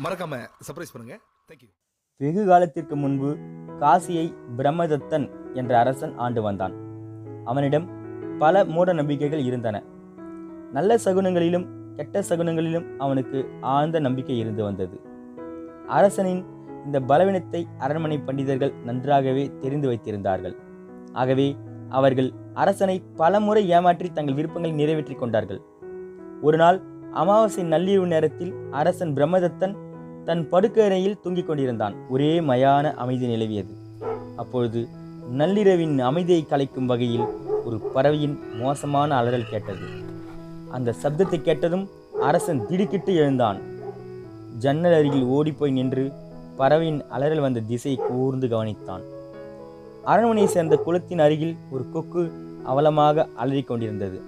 மறக்காம சர்ப்ரைஸ் பண்ணுங்க. தேங்க்யூ. வெகு காலத்திற்கு முன்பு காசியை பிரம்மதத்தன் என்ற அரசன் ஆண்டு வந்தான். அவனிடம் பல மூட நம்பிக்கைகள் இருந்தன. நல்ல சகுனங்களிலும் கெட்ட சகுனங்களிலும் அவனுக்கு ஆழ்ந்த நம்பிக்கை இருந்து வந்தது. அரசனின் இந்த பலவீனத்தை அரண்மனை பண்டிதர்கள் நன்றாகவே தெரிந்து வைத்திருந்தார்கள். ஆகவே அவர்கள் அரசனை பல முறை ஏமாற்றி தங்கள் விருப்பங்களை நிறைவேற்றி கொண்டார்கள். ஒரு நாள் அமாவாசை நள்ளிரவு நேரத்தில் அரசன் பிரம்மதத்தன் தன் படுக்கையறையில் தூங்கிக் கொண்டிருந்தான். ஒரே மயான அமைதி நிலவியது. அப்பொழுது நள்ளிரவின் அமைதியை கலைக்கும் வகையில் ஒரு பறவையின் மோசமான அலறல் கேட்டது. அந்த சப்தத்தை கேட்டதும் அரசன் திடுக்கிட்டு எழுந்தான். ஜன்னல் அருகில் ஓடிப்போய் நின்று பறவையின் அலறல் வந்த திசையை கூர்ந்து கவனித்தான். அரண்மனையை சேர்ந்த குளத்தின் அருகில் ஒரு கொக்கு அவலமாக அலறிக் கொண்டிருந்தது.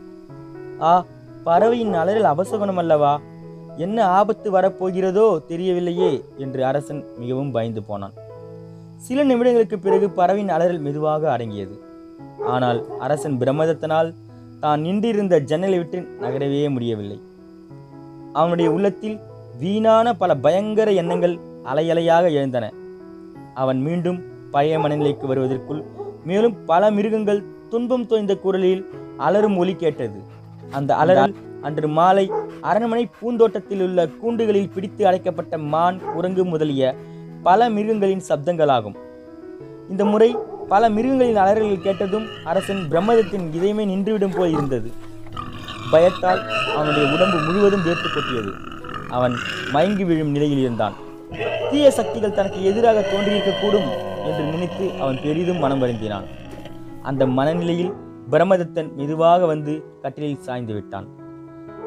பறவையின் அலறல் அபசகுணம் அல்லவா? என்ன ஆபத்து வரப்போகிறதோ தெரியவில்லையே என்று அரசன் மிகவும் பயந்து போனான். சில நிமிடங்களுக்கு பிறகு பறவையின் அலறல் மெதுவாக அடங்கியது. ஆனால் அரசன் பிரம்மதத்தனால் தான் நின்றிருந்த ஜன்னலை விட்டு நகரவே முடியவில்லை. அவனுடைய உள்ளத்தில் வீணான பல பயங்கர எண்ணங்கள் அலையலையாக எழுந்தன. அவன் மீண்டும் பழைய மனநிலைக்கு வருவதற்குள் மேலும் பல மிருகங்கள் துன்பம் தோய்ந்த குரலில் அலறும் ஒலி கேட்டது. அந்த அலறல் அன்று மாலை அரண்மனை பூந்தோட்டத்தில் உள்ள கூண்டுகளில் பிடித்து அடைக்கப்பட்ட மான், குரங்கு முதலிய பல மிருகங்களின் சப்தங்களாகும். இந்த முறை பல மிருகங்களின் அலறல்கள் கேட்டதும் அரசன் பிரம்மதத்தின் இதயமே நின்றுவிடும் போல் இருந்தது. பயத்தால் அவனுடைய உடம்பு முழுவதும் வேர்த்து கொட்டியது. அவன் மயங்கி விழும் நிலையில் இருந்தான். தீய சக்திகள் தனக்கு எதிராக தோன்றியிருக்கக்கூடும் என்று நினைத்து அவன் பெரிதும் மனம் வருந்தினான். அந்த மனநிலையில் பிரம்மதத்தன் மெதுவாக வந்து கட்டிலில் சாய்ந்து விட்டான்.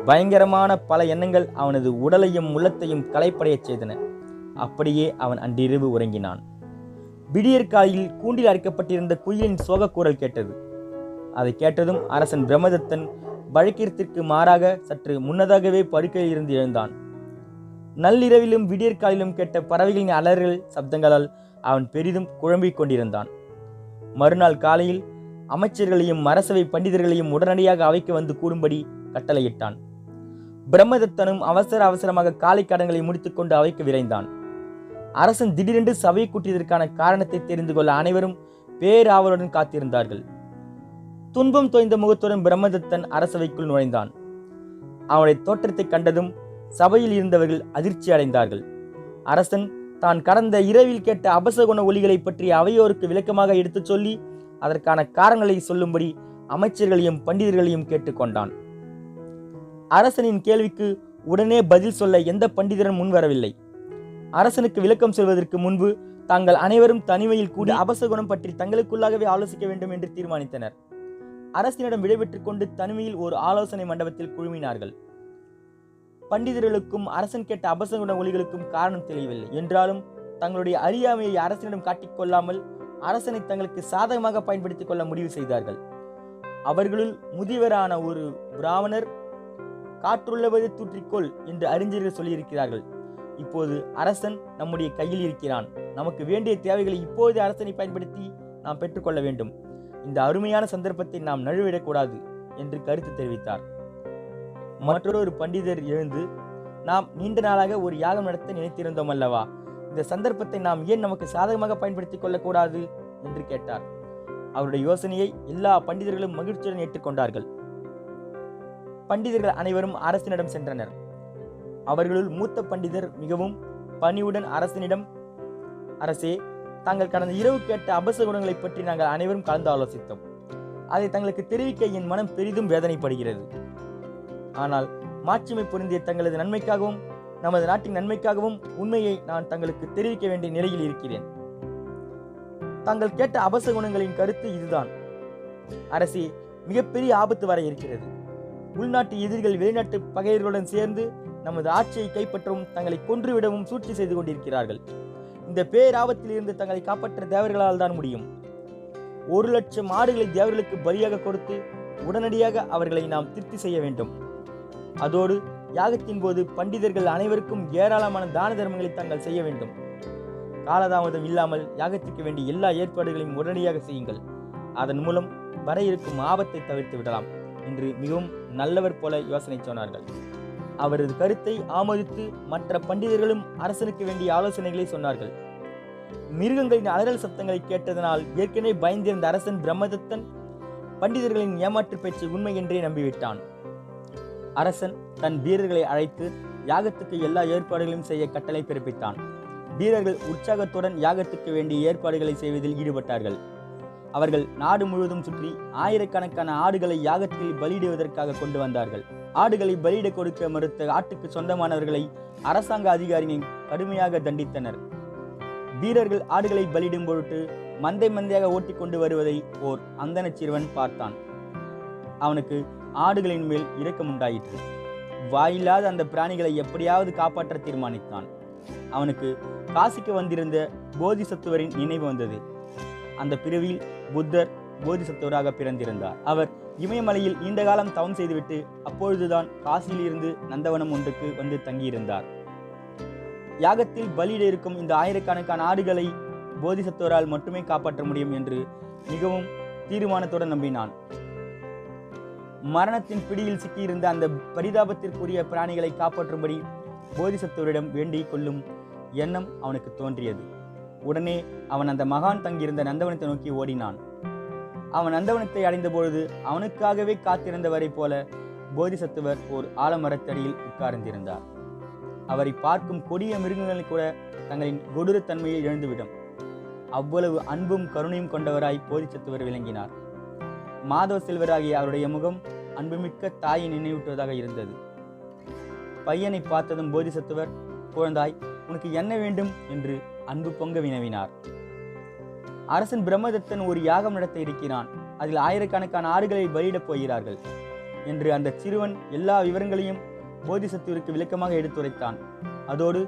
பயங்கரமான பல எண்ணங்கள் அவனது உடலையும் உள்ளத்தையும் களைப்படையச் செய்தன. அப்படியே அவன் அன்றிரவு உறங்கினான். விடியற் காலையில் கூண்டில் அடைக்கப்பட்டிருந்த குயிலின் சோகக்கூறல் கேட்டது. அதை கேட்டதும் அரசன் பிரம்மதத்தன் வழக்கிற்கு மாறாக சற்று முன்னதாகவே படுக்கையில் இருந்து எழுந்தான். நள்ளிரவிலும் விடியற்காலிலும் கேட்ட பறவைகளின் அலறல் சப்தங்களால் அவன் பெரிதும் குழம்பிக் கொண்டிருந்தான். மறுநாள் காலையில் அமைச்சர்களையும் அரசவை பண்டிதர்களையும் உடனடியாக அவைக்கு வந்து கூடும்படி கட்டளையிட்டான். பிரம்மதத்தனும் அவசரமாக காலை கடன்களை முடித்துக்கொண்டு அவைக்கு விரைந்தான். அரசன் திடீரென்று சபையை கூட்டியதற்கான காரணத்தை தெரிந்து கொள்ள அனைவரும் பேராவலுடன் காத்திருந்தார்கள். துன்பம் தோய்ந்த முகத்துடன் பிரம்மதத்தன் அரசவைக்குள் நுழைந்தான். அவனுடைய தோற்றத்தை கண்டதும் சபையில் இருந்தவர்கள் அதிர்ச்சி அடைந்தார்கள். அரசன் தான் கடந்த இரவில் கேட்ட அபசகுண ஒலிகளை பற்றி அவையோருக்கு விளக்கமாக எடுத்துச் சொல்லி அதற்கான காரணங்களை சொல்லும்படி அமைச்சர்களையும் பண்டிதர்களையும் கேட்டுக்கொண்டான். அரசனின் கேள்விக்கு உடனே பதில் சொல்ல எந்த பண்டிதரும் முன்வரவில்லை. அரசனுக்கு விளக்கம் சொல்வதற்கு முன்பு தாங்கள் அனைவரும் தனிமையில் கூடி அபசகுணம் பற்றி தங்களுக்குள்ளாகவே ஆலோசிக்க வேண்டும் என்று தீர்மானித்தனர். அரசனிடம் விடைபெற்றுக் கொண்டு தனிமையில் ஒரு ஆலோசனை மண்டபத்தில் குழுமினார்கள். பண்டிதர்களுக்கும் அரசன் கேட்ட அபசகுண ஒலிகளுக்கும் காரணம் தெரியவில்லை என்றாலும் தங்களுடைய அறியாமையை அரசனிடம் காட்டிக்கொள்ளாமல் அரசனை தங்களுக்கு சாதகமாக பயன்படுத்திக் கொள்ள முடிவு செய்தார்கள். அவர்களுள் முதியவரான ஒரு பிராமணர், காற்றுள்ளவதை தூற்றிக்கொள் என்று அறிஞர்கள் சொல்லியிருக்கிறார்கள். இப்போது அரசன் நம்முடைய கையில் இருக்கிறான். நமக்கு வேண்டிய தேவைகளை இப்போது அரசனை பயன்படுத்தி நாம் பெற்றுக்கொள்ள வேண்டும். இந்த அருமையான சந்தர்ப்பத்தை நாம் நழுவிடக்கூடாது என்று கருத்து தெரிவித்தார். மற்றொரு பண்டிதர் எழுந்து, நாம் நீண்ட நாளாக ஒரு யாகம் நடத்த நினைத்திருந்தோம் அல்லவா? இந்த சந்தர்ப்பத்தை நாம் ஏன் நமக்கு சாதகமாக பயன்படுத்திக் கொள்ளக்கூடாது என்று கேட்டார். அவருடைய யோசனையை எல்லா பண்டிதர்களும் மகிழ்ச்சியுடன் ஏற்றுக்கொண்டார்கள். பண்டிதர்கள் அனைவரும் அரசனிடம் சென்றனர். அவர்களுள் மூத்த பண்டிதர் மிகவும் பணிவுடன் அரசனிடம், அரசே, தாங்கள் கடந்த இரவு கேட்ட அபசகுணங்களை பற்றி நாங்கள் அனைவரும் கலந்து ஆலோசித்தோம். அதை தங்களுக்கு தெரிவிக்க என் மனம் பெரிதும் வேதனைப்படுகிறது. ஆனால் மாட்சிமை பொருந்திய தங்களது நன்மைக்காகவும் நமது நாட்டின் நன்மைக்காகவும் உண்மையை நான் தங்களுக்கு தெரிவிக்க வேண்டிய நிலையில் இருக்கிறேன். தாங்கள் கேட்ட அபசகுணங்களின் கருத்து இதுதான். அரசே, மிகப்பெரிய ஆபத்து வர இருக்கிறது. உள்நாட்டு எதிரிகள் வெளிநாட்டு பகையர்களுடன் சேர்ந்து நமது ஆட்சியை கைப்பற்றவும் தங்களை கொன்றுவிடவும் சூழ்ச்சி செய்து கொண்டிருக்கிறார்கள். இந்த பேராபத்தில் இருந்து தங்களை காப்பாற்ற தேவர்களால் தான் முடியும். 1,00,000 ஆடுகளை தேவர்களுக்கு பலியாக கொடுத்து உடனடியாக அவர்களை நாம் திருப்தி செய்ய வேண்டும். அதோடு யாகத்தின் போது பண்டிதர்கள் அனைவருக்கும் ஏராளமான தான தர்மங்களை தாங்கள் செய்ய வேண்டும். காலதாமதம் இல்லாமல் யாகத்திற்கு வேண்டிய எல்லா ஏற்பாடுகளையும் உடனடியாக செய்யுங்கள். அதன் மூலம் வர இருக்கும் ஆபத்தை தவிர்த்து விடலாம் என்று மிகவும் நல்லவர் போல யோசனை சொன்னார்கள். அவரது கருத்தை ஆமோதித்து மற்ற பண்டிதர்களும் அரசனுக்கு வேண்டிய ஆலோசனைகளை சொன்னார்கள். மிருகங்களின் அலறல் சத்தங்களை கேட்டதனால் ஏற்கனவே பயந்திருந்த அரசன் பிரம்மதத்தன் பண்டிதர்களின் ஏமாற்று பேச்சை உண்மை என்றே நம்பிவிட்டான். அரசன் தன் வீரர்களை அழைத்து யாகத்துக்கு எல்லா ஏற்பாடுகளையும் செய்ய கட்டளை பிறப்பித்தான். வீரர்கள் உற்சாகத்துடன் யாகத்துக்கு வேண்டிய ஏற்பாடுகளை செய்வதில் ஈடுபட்டார்கள். அவர்கள் நாடு முழுவதும் சுற்றி ஆயிரக்கணக்கான ஆடுகளை யாகத்தில் பலியிடுவதற்காக கொண்டு வந்தார்கள். ஆடுகளை பலியிட கொடுக்க மறுத்த ஆட்டுக்கு சொந்தமானவர்களை அரசாங்க அதிகாரிகள் கடுமையாக தண்டித்தனர். வீரர்கள் ஆடுகளை பலியிடும் பொருட்டு மந்தை மந்தையாக ஓட்டிக்கொண்டு வருவதை ஓர் அந்தன சிறுவன் பார்த்தான். அவனுக்கு ஆடுகளின் மேல் இரக்கம் உண்டாயிற்று. வாயில்லாத அந்த பிராணிகளை எப்படியாவது காப்பாற்ற தீர்மானித்தான். அவனுக்கு காசிக்கு வந்திருந்த போதிசத்துவரின் நினைவு வந்தது. அந்த பிறவியில் புத்தர் போதிசத்துவராக பிறந்திருந்தார். அவர் இமயமலையில் நீண்ட காலம் தவம் செய்துவிட்டு அப்பொழுதுதான் காசியில் இருந்து நந்தவனம் ஒன்றுக்கு வந்து தங்கியிருந்தார். யாகத்தில் பலியிட இருக்கும் இந்த ஆயிரக்கணக்கான ஆடுகளை போதிசத்துவரால் மட்டுமே காப்பாற்ற முடியும் என்று மிகவும் தீர்மானத்துடன் நம்பினான். மரணத்தின் பிடியில் சிக்கியிருந்த அந்த பரிதாபத்திற்குரிய பிராணிகளை காப்பாற்றும்படி போதிசத்துவரிடம் வேண்டிக் கொள்ளும் எண்ணம் அவனுக்கு தோன்றியது. உடனே அவன் அந்த மகான் தங்கியிருந்த நந்தவனத்தை நோக்கி ஓடினான். அவன் நந்தவனத்தை அடைந்த பொழுது அவனுக்காகவே காத்திருந்தவரை போல போதிசத்துவர் ஓர் ஆலமரத்தடியில் உட்கார்ந்திருந்தார். அவரை பார்க்கும் கொடிய மிருகங்கள் கூட தங்களின் கொடூரத்தன்மையை இழந்துவிடும். அவ்வளவு அன்பும் கருணையும் கொண்டவராய் போதிசத்துவர் விளங்கினார். மாதவ செல்வராகிய அவருடைய முகம் அன்புமிக்க தாயை நினைவூட்டுவதாக இருந்தது. பையனை பார்த்ததும் போதிசத்துவர், குழந்தாய், உனக்கு என்ன வேண்டும் என்று அன்பு பொங்க வினவினார். அரசன் பிரம்மதத்தன் ஒரு யாகம் நடத்த இருக்கிறான். அதில் ஆயிரக்கணக்கான ஆடுகளை பலியிடப் போகிறார்கள் என்று அந்த சிறுவன் எல்லா விவரங்களையும் போதிசத்துவருக்கு விளக்கமாக எடுத்துரைத்தான். அதோடு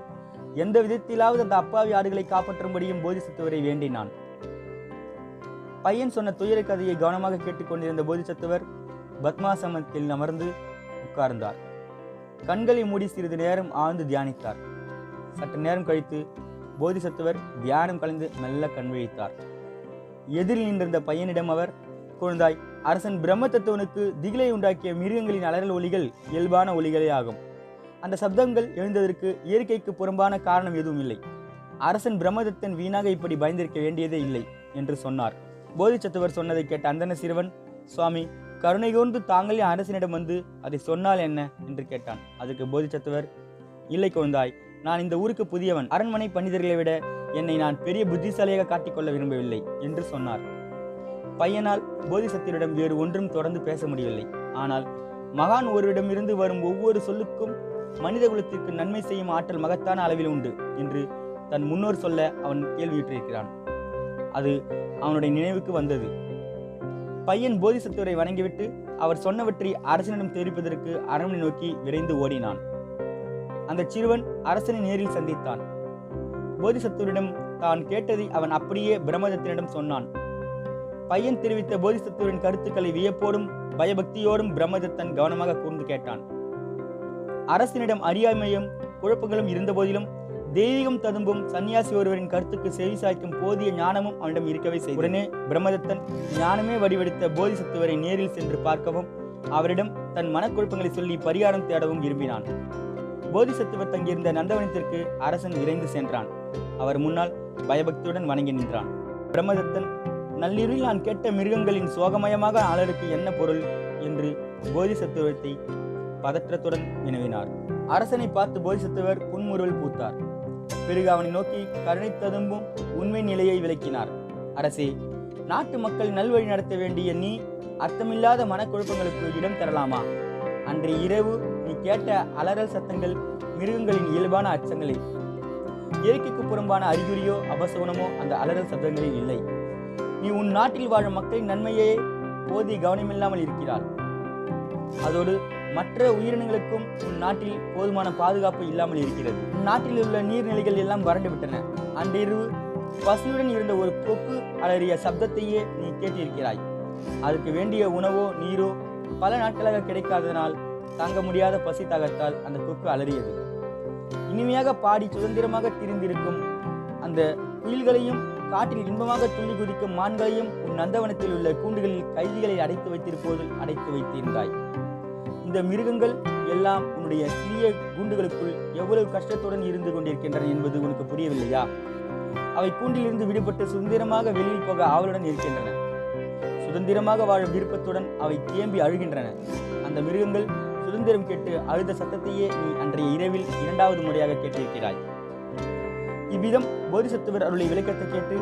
எந்த விதத்திலாவது அந்த அப்பாவி ஆடுகளை காப்பாற்றும்படியும் போதிசத்துவரை வேண்டினான். பையன் சொன்ன துயர கதையை கவனமாக கேட்டுக்கொண்டிருந்த போதிசத்துவர் பத்மாசனத்தில் அமர்ந்து உட்கார்ந்தார். கண்களை மூடி சிறிது நேரம் ஆழ்ந்து தியானித்தார். சற்று நேரம் கழித்து போதிசத்துவர் தியானம் கலைந்து மெல்ல கண் விழித்தார். எதிரில் நின்றிருந்த பையனிடம் அவர், குழந்தாய், அரசன் பிரம்மதத்துவனுக்கு திகிலை உண்டாக்கிய மிருகங்களின் அலறல் ஒலிகள் இயல்பான ஒலிகளே ஆகும். அந்த சப்தங்கள் எழுந்ததற்கு இயற்கைக்கு புறம்பான காரணம் எதுவும் இல்லை. அரசன் பிரம்மதத்தன் வீணாக இப்படி பயந்திருக்க வேண்டியதே இல்லை என்று சொன்னார். போதிசத்துவர் சொன்னதை கேட்ட அந்தன சிறுவன், சுவாமி, கருணை கூர்ந்து தாங்களே அரசனிடம் வந்து அதை சொன்னால் என்ன என்று கேட்டான். அதுக்கு போதிசத்துவர், இல்லை குழந்தாய், நான் இந்த ஊருக்கு புதியவன். அரண்மனை பண்டிதர்களை விட என்னை நான் பெரிய புத்திசாலியாக காட்டிக்கொள்ள விரும்பவில்லை என்று சொன்னார். பையனால் போதிசத்துவரிடம் வேறு ஒன்றும் தொடர்ந்து பேச முடியவில்லை. ஆனால் மகான் ஒருவரிடமிருந்து வரும் ஒவ்வொரு சொல்லுக்கும் மனித குலத்திற்கு நன்மை செய்யும் ஆற்றல் மகத்தான அளவில் உண்டு என்று தன் முன்னோர் சொல்ல அவன் கேள்வியுற்றிருக்கிறான். அது அவனுடைய நினைவுக்கு வந்தது. பையன் போதிசத்துவரை வணங்கிவிட்டு அவர் சொன்னவற்றை அரசனிடம் தெரிவிப்பதற்கு அரண்மனை நோக்கி விரைந்து ஓடினான். அந்த சிறுவன் அரசனை நேரில் சந்தித்தான். போதிசத்துவரிடம் தான் கேட்டதை அவன் அப்படியே பிரம்மதத்தனிடம் சொன்னான். பையன் தெரிவித்த போதிசத்துவரின் கருத்துக்களை வியப்போடும் பயபக்தியோடும் பிரம்மதத்தன் கவனமாக கூர்ந்து கேட்டான். அரசனிடம் அறியாமையும் குழப்பங்களும் இருந்த போதிலும் தெய்வீகம் ததும்பும் சன்னியாசி ஒருவரின் கருத்துக்கு செவி சாய்க்கும் போதிய ஞானமும் அவனிடம் இருக்கவே செய்தது. உடனே பிரம்மதத்தன் ஞானமே வடிவெடுத்த போதிசத்துவரை நேரில் சென்று பார்க்கவும் அவரிடம் தன் மனக்குழப்பங்களை சொல்லி பரிகாரம் தேடவும் விரும்பினான். போதிசத்துவர் தங்கியிருந்த நந்தவனத்திற்கு அரசன் விரைந்து சென்றான். அவர் முன்னால் பயபக்தியுடன் வணங்கி நின்றான். பிரம்மதத்தன், நள்ளிரவில் நான் கேட்ட மிருகங்களின் சோகமயமாக அலருக்கு என்ன பொருள் என்று போதிசத்துவத்தை பதற்றத்துடன் வினவினார். அரசனை பார்த்து போதிசத்துவர் புன்முறுவல் பூத்தார். பிறகு அவனை நோக்கி கருணை ததும்பும் உண்மை நிலையை விளக்கினார். அரசே, நாட்டு மக்கள் நல்வழி நடத்த வேண்டிய நீ அர்த்தமில்லாத மனக்குழப்பங்களுக்கு இடம் தரலாமா? அன்றைய இரவு நீ கேட்ட அலறல் சத்தங்கள் மிருகங்களின் இயல்பான அச்சங்களே. இயற்கைக்கு புறம்பான அறிகுறியோ அபசகுனமோ அந்த அலறல் சத்தங்களில் இல்லை. நீ உன் நாட்டில் வாழும் மக்களின் நன்மையே போதிய கவனமில்லாமல் இருக்கிறாள். அதோடு மற்ற உயிரினங்களுக்கும் உன் நாட்டில் போதுமான பாதுகாப்பு இல்லாமல் இருக்கிறது. நாட்டில் உள்ள நீர்நிலைகள் எல்லாம் வறண்டு விட்டன. அன்றிரவு பசியுடன் இருந்த ஒரு கொக்கு அலறிய சப்தத்தையே நீ கேட்டிருக்கிறாய். அதுக்கு வேண்டிய உணவோ நீரோ பல நாட்களாக கிடைக்காததனால் தாங்க முடியாத பசி தாகத்தால் அந்த கொக்கு அலறியது. இனிமையாக பாடி சுதந்திரமாக திரிந்திருக்கும் அந்த குயில்களையும் காட்டில் இன்பமாக துள்ளி குதிக்கும் மான்களையும் உன் நந்தவனத்தில் உள்ள கூண்டுகளில் கைதிகளை அடைத்து வைத்திருப்போது அடைத்து வைத்திருந்தாய். இந்த மிருகங்கள் எல்லாம் உன்னுடைய சிறிய கூண்டுகளுக்குள் எவ்வளவு கஷ்டத்துடன் இருந்து கொண்டிருக்கின்றன என்பது உனக்கு புரியவில்லையா? அவை கூண்டிலிருந்து விடுபட்டு சுதந்திரமாக வெளியில் போக ஆவலுடன் இருக்கின்றன. சுதந்திரமாக வாழ விருப்பத்துடன் அவை தேம்பி அழுகின்றன. அந்த மிருகங்கள் சுதந்திரம் கேட்டு அழுத சத்தத்தையே நீ அன்றைய இரவில் 2வது முறையாக கேட்டிருக்கிறாய். இவ்விதம் போதிசத்துவர் அருளை விளக்கத்தை கேட்டு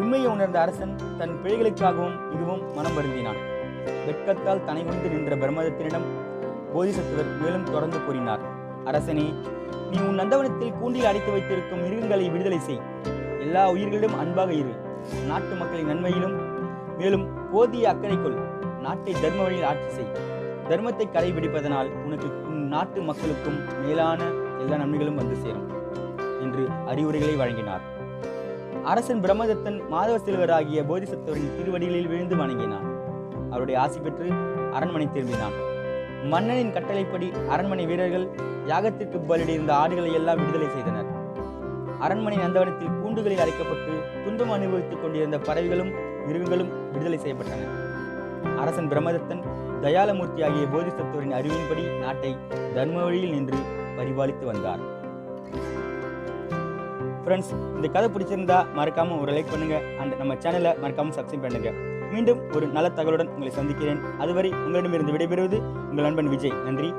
உண்மையை உணர்ந்த அரசன் தன் பிழைகளுக்காகவும் மிகவும் மனம் வருந்தினான். வெட்கத்தால் தனை கொண்டு நின்ற பிரம்மதத்தனிடம் போதிசத்துவர் மேலும் தொடர்ந்து கூறினார். அரசனே, நீ உன் நந்தவனத்தில் கூண்டில் அடைத்து வைத்திருக்கும் மிருகங்களை விடுதலை செய். எல்லா உயிர்களிடம் அன்பாக இரு. நாட்டு மக்களின் நன்மையிலும் மேலும் போதிய அக்கறை கொள். நாட்டை தர்ம வழியில் ஆட்சி செய். தர்மத்தை கடைபிடிப்பதனால் உனக்கு உன் நாட்டு மக்களுக்கும் மேலான எல்லா நன்மைகளும் வந்து சேரும் என்று அறிவுரைகளை வழங்கினார். அரசன் பிரம்மதத்தன் மாதவ செல்வராகிய போதிசத்துவரின் திருவடிகளில் விழுந்து வணங்கினார். அவருடைய ஆசி பெற்று அரண்மனை திரும்பினான். மன்னனின் கட்டளைப்படி அரண்மனை வீரர்கள் யாகத்திற்கு பலியிட்டிருந்த ஆடுகளை எல்லாம் விடுதலை செய்தனர். அரண்மனை நந்தவனத்தில் கூண்டுகளில் அடைக்கப்பட்டு துன்பம் அனுபவித்துக் கொண்டிருந்த பறவைகளும் மிருகங்களும் விடுதலை செய்யப்பட்டன. அரசன் பிரம்மதத்தன் தயாலமூர்த்தி ஆகிய போதிசத்துவரின் அறிவின்படி நாட்டை தர்ம வழியில் நின்று பரிபாலித்து வந்தார். ஃப்ரெண்ட்ஸ், இந்த கதை பிடிச்சிருந்தா மறக்காம ஒரு லைக் பண்ணுங்க அண்ட் நம்ம சேனலை மறக்காம சப்ஸ்கிரைப் பண்ணுங்க. மீண்டும் ஒரு நல்ல தகவலுடன் உங்களை சந்திக்கிறேன். அதுவரை உங்களிடமிருந்து விடைபெறுவது உங்கள் நண்பன் விஜய். நன்றி.